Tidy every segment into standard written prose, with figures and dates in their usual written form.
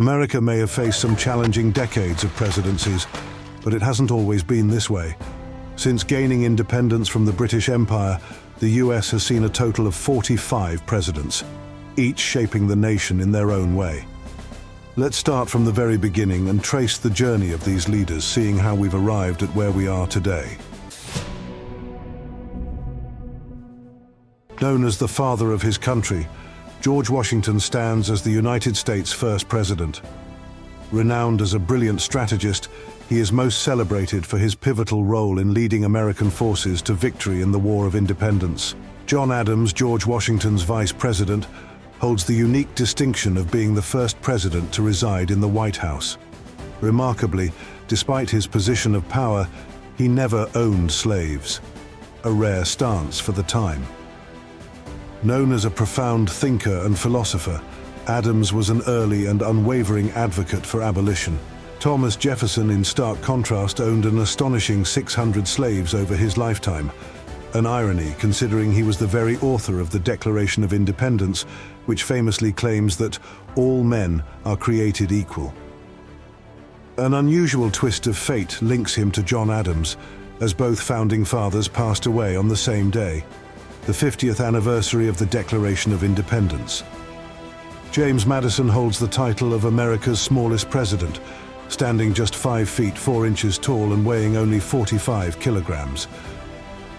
America may have faced some challenging decades of presidencies, but it hasn't always been this way. Since gaining independence from the British Empire, the US has seen a total of 45 presidents, each shaping the nation in their own way. Let's start from the very beginning and trace the journey of these leaders, seeing how we've arrived at where we are today. Known as the father of his country, George Washington stands as the United States' first president. Renowned as a brilliant strategist, he is most celebrated for his pivotal role in leading American forces to victory in the War of Independence. John Adams, George Washington's vice president, holds the unique distinction of being the first president to reside in the White House. Remarkably, despite his position of power, he never owned slaves, a rare stance for the time. Known as a profound thinker and philosopher, Adams was an early and unwavering advocate for abolition. Thomas Jefferson, in stark contrast, owned an astonishing 600 slaves over his lifetime, an irony considering he was the very author of the Declaration of Independence, which famously claims that all men are created equal. An unusual twist of fate links him to John Adams, as both founding fathers passed away on the same day, the 50th anniversary of the Declaration of Independence. James Madison holds the title of America's smallest president, standing just 5 feet 4 inches tall and weighing only 45 kilograms.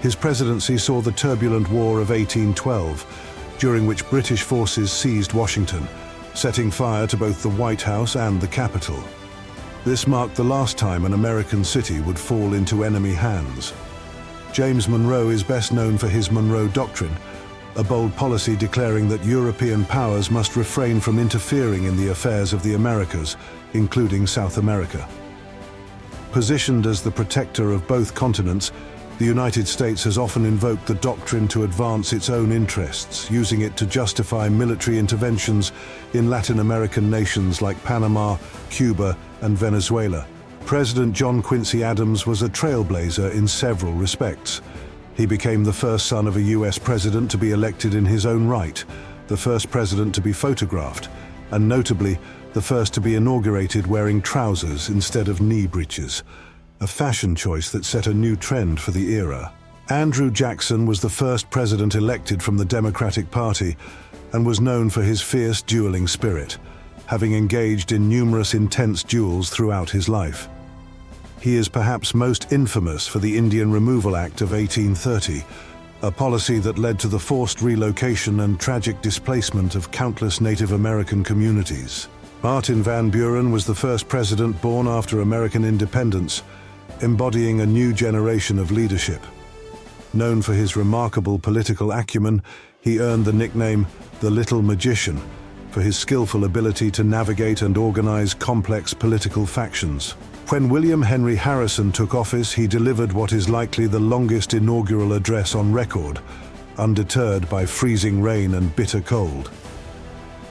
His presidency saw the turbulent War of 1812, during which British forces seized Washington, setting fire to both the White House and the Capitol. This marked the last time an American city would fall into enemy hands. James Monroe is best known for his Monroe Doctrine, a bold policy declaring that European powers must refrain from interfering in the affairs of the Americas, including South America. Positioned as the protector of both continents, the United States has often invoked the doctrine to advance its own interests, using it to justify military interventions in Latin American nations like Panama, Cuba, and Venezuela. President John Quincy Adams was a trailblazer in several respects. He became the first son of a US president to be elected in his own right, the first president to be photographed, and notably, the first to be inaugurated wearing trousers instead of knee breeches, a fashion choice that set a new trend for the era. Andrew Jackson was the first president elected from the Democratic Party and was known for his fierce dueling spirit, having engaged in numerous intense duels throughout his life. He is perhaps most infamous for the Indian Removal Act of 1830, a policy that led to the forced relocation and tragic displacement of countless Native American communities. Martin Van Buren was the first president born after American independence, embodying a new generation of leadership. Known for his remarkable political acumen, he earned the nickname the Little Magician for his skillful ability to navigate and organize complex political factions. When William Henry Harrison took office, he delivered what is likely the longest inaugural address on record, undeterred by freezing rain and bitter cold.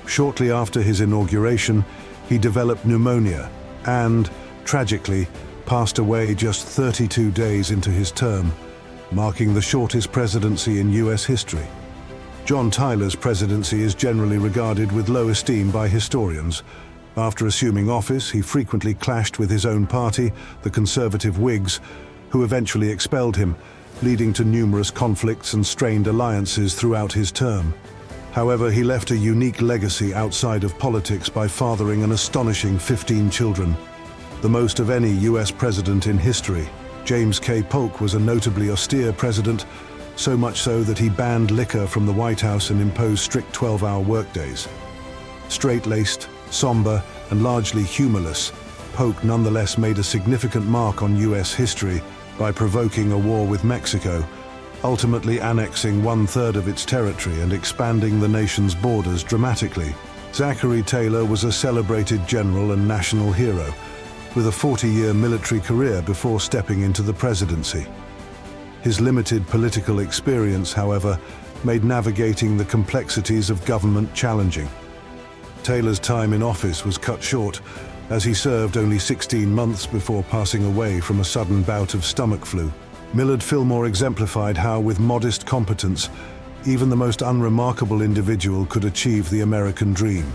Shortly after his inauguration, he developed pneumonia and, tragically, passed away just 32 days into his term, marking the shortest presidency in US history. John Tyler's presidency is generally regarded with low esteem by historians. After assuming office, he frequently clashed with his own party, the conservative Whigs, who eventually expelled him, leading to numerous conflicts and strained alliances throughout his term. However, he left a unique legacy outside of politics by fathering an astonishing 15 children, the most of any US president in history. James K. Polk was a notably austere president, so much so that he banned liquor from the White House and imposed strict 12-hour workdays. Straight-laced, somber, and largely humorless, Polk nonetheless made a significant mark on US history by provoking a war with Mexico, ultimately annexing 1/3 of its territory and expanding the nation's borders dramatically. Zachary Taylor was a celebrated general and national hero, with a 40-year military career before stepping into the presidency. His limited political experience, however, made navigating the complexities of government challenging. Taylor's time in office was cut short, as he served only 16 months before passing away from a sudden bout of stomach flu. Millard Fillmore exemplified how, with modest competence, even the most unremarkable individual could achieve the American dream.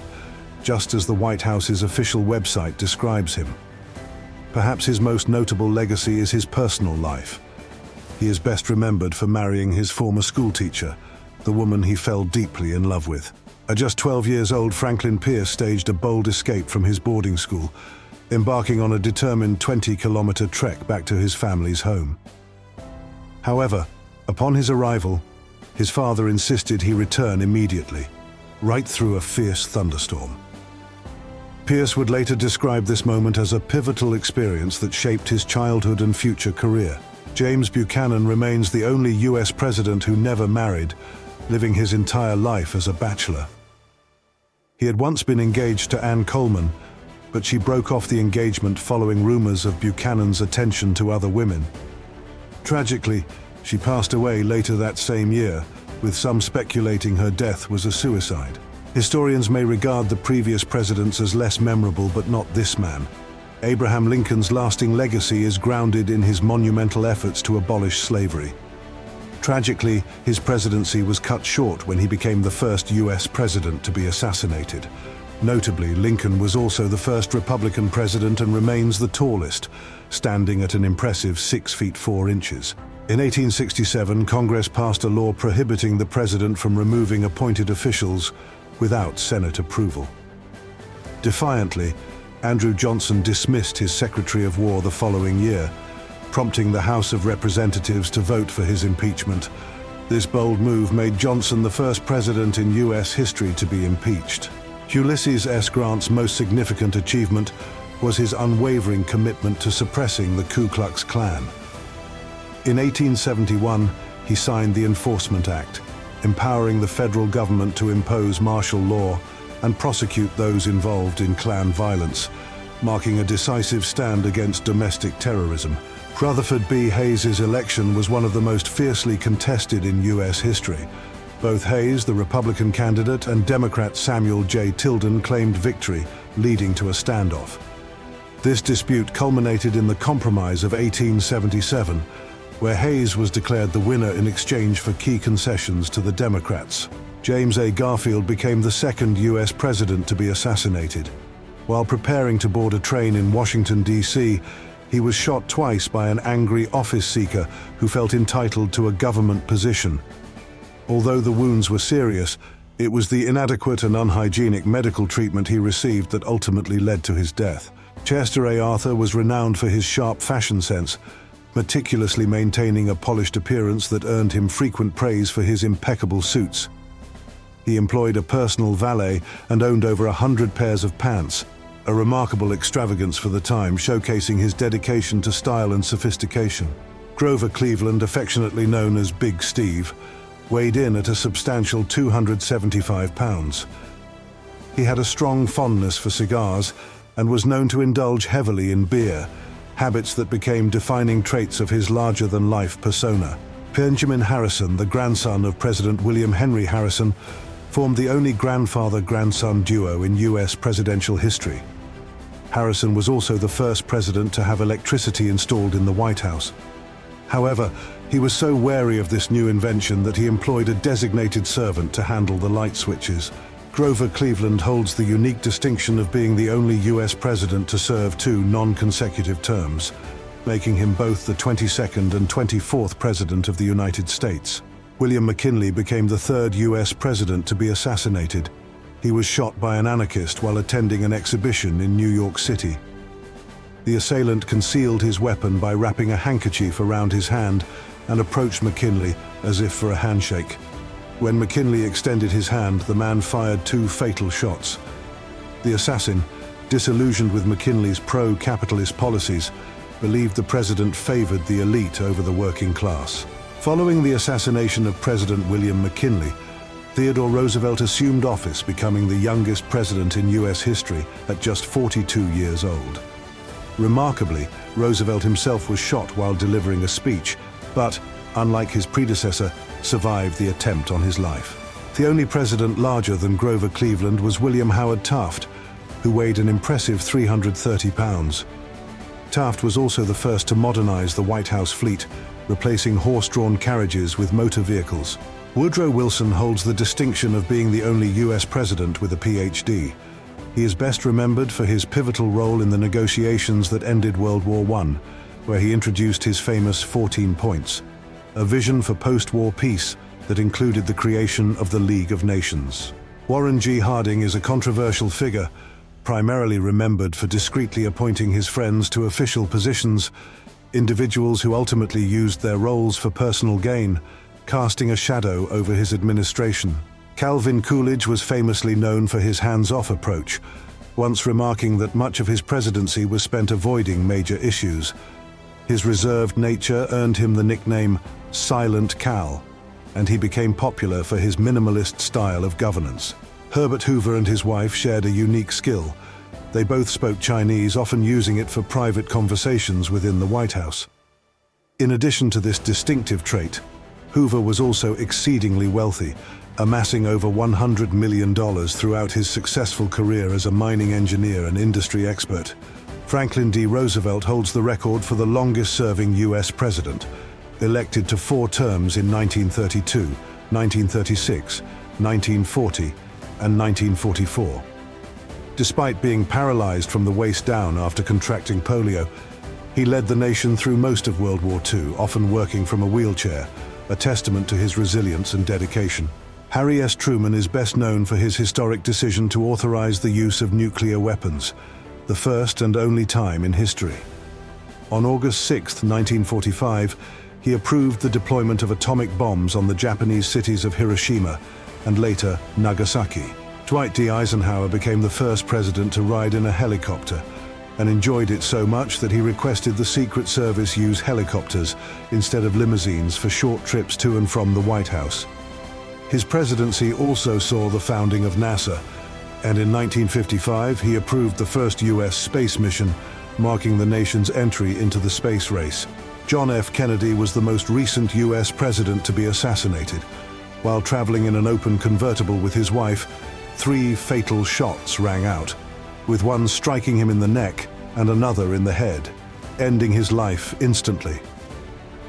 just as the White House's official website describes him. Perhaps his most notable legacy is his personal life. He is best remembered for marrying his former schoolteacher, the woman he fell deeply in love with. At just 12 years old, Franklin Pierce staged a bold escape from his boarding school, embarking on a determined 20-kilometer trek back to his family's home. However, upon his arrival, his father insisted he return immediately, right through a fierce thunderstorm. Pierce would later describe this moment as a pivotal experience that shaped his childhood and future career. James Buchanan remains the only U.S. president who never married, living his entire life as a bachelor. He had once been engaged to Ann Coleman, but she broke off the engagement following rumors of Buchanan's attention to other women. Tragically, she passed away later that same year, with some speculating her death was a suicide. Historians may regard the previous presidents as less memorable, but not this man. Abraham Lincoln's lasting legacy is grounded in his monumental efforts to abolish slavery. Tragically, his presidency was cut short when he became the first U.S. president to be assassinated. Notably, Lincoln was also the first Republican president and remains the tallest, standing at an impressive 6 feet 4 inches. In 1867, Congress passed a law prohibiting the president from removing appointed officials without Senate approval. Defiantly, Andrew Johnson dismissed his Secretary of War the following year, prompting the House of Representatives to vote for his impeachment. This bold move made Johnson the first president in U.S. history to be impeached. Ulysses S. Grant's most significant achievement was his unwavering commitment to suppressing the Ku Klux Klan. In 1871, he signed the Enforcement Act, empowering the federal government to impose martial law and prosecute those involved in Klan violence, marking a decisive stand against domestic terrorism. Rutherford B. Hayes's election was one of the most fiercely contested in U.S. history. Both Hayes, the Republican candidate, and Democrat Samuel J. Tilden claimed victory, leading to a standoff. This dispute culminated in the Compromise of 1877, where Hayes was declared the winner in exchange for key concessions to the Democrats. James A. Garfield became the second U.S. president to be assassinated. While preparing to board a train in Washington, D.C., he was shot twice by an angry office seeker who felt entitled to a government position. Although the wounds were serious, it was the inadequate and unhygienic medical treatment he received that ultimately led to his death. Chester A. Arthur was renowned for his sharp fashion sense, meticulously maintaining a polished appearance that earned him frequent praise for his impeccable suits. He employed a personal valet and owned over 100 pairs of pants, a remarkable extravagance for the time, showcasing his dedication to style and sophistication. Grover Cleveland, affectionately known as Big Steve, weighed in at a substantial 275 pounds. He had a strong fondness for cigars and was known to indulge heavily in beer, habits that became defining traits of his larger-than-life persona. Benjamin Harrison, the grandson of President William Henry Harrison, formed the only grandfather-grandson duo in U.S. presidential history. Harrison was also the first president to have electricity installed in the White House. However, he was so wary of this new invention that he employed a designated servant to handle the light switches. Grover Cleveland holds the unique distinction of being the only U.S. president to serve 2 non-consecutive terms, making him both the 22nd and 24th president of the United States. William McKinley became the 3rd U.S. president to be assassinated. He was shot by an anarchist while attending an exhibition in New York City. The assailant concealed his weapon by wrapping a handkerchief around his hand and approached McKinley as if for a handshake. When McKinley extended his hand, the man fired 2 fatal shots. The assassin, disillusioned with McKinley's pro-capitalist policies, believed the president favored the elite over the working class. Following the assassination of President William McKinley, Theodore Roosevelt assumed office, becoming the youngest president in U.S. history at just 42 years old. Remarkably, Roosevelt himself was shot while delivering a speech, but, unlike his predecessor, survived the attempt on his life. The only president larger than Grover Cleveland was William Howard Taft, who weighed an impressive 330 pounds. Taft was also the first to modernize the White House fleet, replacing horse-drawn carriages with motor vehicles. Woodrow Wilson holds the distinction of being the only U.S. president with a Ph.D. He is best remembered for his pivotal role in the negotiations that ended World War I, where he introduced his famous 14 points, a vision for post-war peace that included the creation of the League of Nations. Warren G. Harding is a controversial figure, primarily remembered for discreetly appointing his friends to official positions, individuals who ultimately used their roles for personal gain, casting a shadow over his administration. Calvin Coolidge was famously known for his hands-off approach, once remarking that much of his presidency was spent avoiding major issues. His reserved nature earned him the nickname Silent Cal, and he became popular for his minimalist style of governance. Herbert Hoover and his wife shared a unique skill. They both spoke Chinese, often using it for private conversations within the White House. In addition to this distinctive trait, Hoover was also exceedingly wealthy, amassing over $100 million throughout his successful career as a mining engineer and industry expert. Franklin D. Roosevelt holds the record for the longest-serving U.S. president, elected to 4 terms in 1932, 1936, 1940, and 1944. Despite being paralyzed from the waist down after contracting polio, he led the nation through most of World War II, often working from a wheelchair, a testament to his resilience and dedication. Harry S. Truman is best known for his historic decision to authorize the use of nuclear weapons, the first and only time in history. On August 6, 1945, he approved the deployment of atomic bombs on the Japanese cities of Hiroshima and later Nagasaki. Dwight D. Eisenhower became the first president to ride in a helicopter and enjoyed it so much that he requested the Secret Service use helicopters instead of limousines for short trips to and from the White House. His presidency also saw the founding of NASA, and in 1955 he approved the first U.S. space mission, marking the nation's entry into the space race. John F. Kennedy was the most recent U.S. president to be assassinated. While traveling in an open convertible with his wife, 3 fatal shots rang out, with one striking him in the neck and another in the head, ending his life instantly.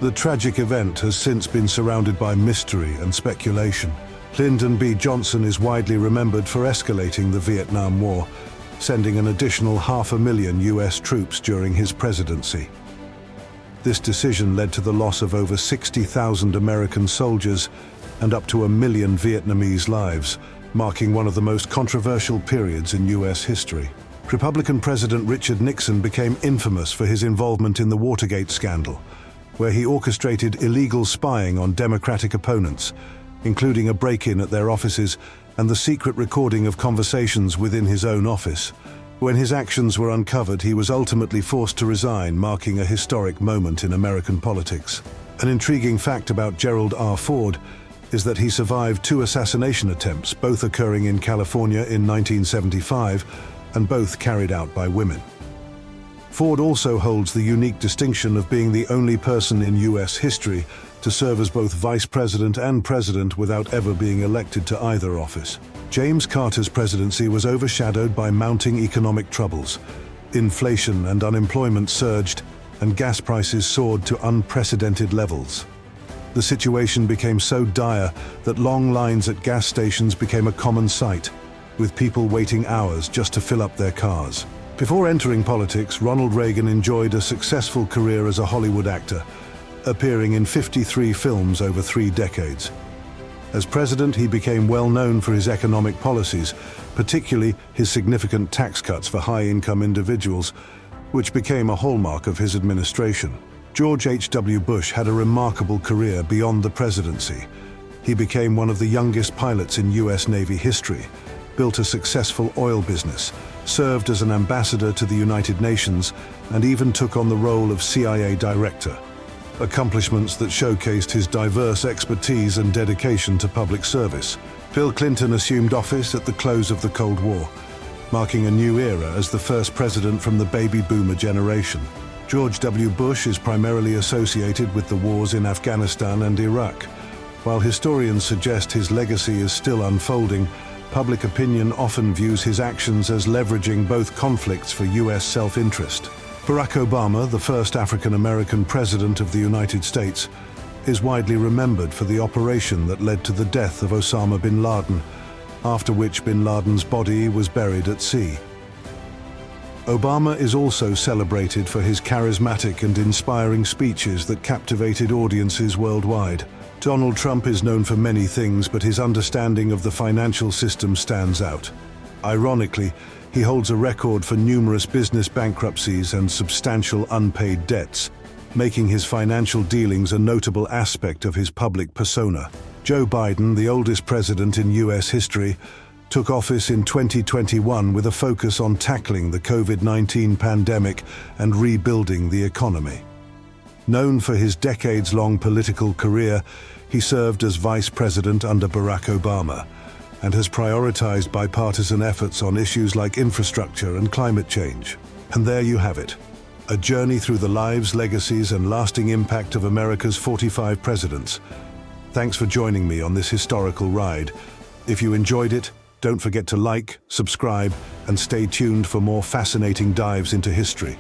The tragic event has since been surrounded by mystery and speculation. Lyndon B. Johnson is widely remembered for escalating the Vietnam War, sending an additional 500,000 U.S. troops during his presidency. This decision led to the loss of over 60,000 American soldiers and up to 1 million Vietnamese lives, marking one of the most controversial periods in U.S. history. Republican President Richard Nixon became infamous for his involvement in the Watergate scandal, where he orchestrated illegal spying on Democratic opponents, including a break-in at their offices and the secret recording of conversations within his own office. When his actions were uncovered, he was ultimately forced to resign, marking a historic moment in American politics. An intriguing fact about Gerald R. Ford is that he survived 2 assassination attempts, both occurring in California in 1975, and both carried out by women. Ford also holds the unique distinction of being the only person in U.S. history to serve as both vice president and president without ever being elected to either office. James Carter's presidency was overshadowed by mounting economic troubles. Inflation and unemployment surged, and gas prices soared to unprecedented levels. The situation became so dire that long lines at gas stations became a common sight, with people waiting hours just to fill up their cars. Before entering politics, Ronald Reagan enjoyed a successful career as a Hollywood actor, appearing in 53 films over 3 decades. As president, he became well known for his economic policies, particularly his significant tax cuts for high-income individuals, which became a hallmark of his administration. George H.W. Bush had a remarkable career beyond the presidency. He became one of the youngest pilots in U.S. Navy history, built a successful oil business, served as an ambassador to the United Nations, and even took on the role of CIA director. Accomplishments that showcased his diverse expertise and dedication to public service. Bill Clinton assumed office at the close of the Cold War, marking a new era as the first president from the baby boomer generation. George W. Bush is primarily associated with the wars in Afghanistan and Iraq. While historians suggest his legacy is still unfolding, public opinion often views his actions as leveraging both conflicts for U.S. self-interest. Barack Obama, the first African-American president of the United States, is widely remembered for the operation that led to the death of Osama bin Laden after which bin Laden's body was buried at sea. Obama is also celebrated for his charismatic and inspiring speeches that captivated audiences worldwide. Donald Trump is known for many things, but his understanding of the financial system stands out. Ironically, he holds a record for numerous business bankruptcies and substantial unpaid debts, making his financial dealings a notable aspect of his public persona. Joe Biden, the oldest president in U.S. history, took office in 2021 with a focus on tackling the COVID-19 pandemic and rebuilding the economy. Known for his decades-long political career, he served as vice president under Barack Obama and has prioritized bipartisan efforts on issues like infrastructure and climate change. And there you have it, a journey through the lives, legacies, and lasting impact of America's 45 presidents. Thanks for joining me on this historical ride. If you enjoyed it, don't forget to like, subscribe, and stay tuned for more fascinating dives into history.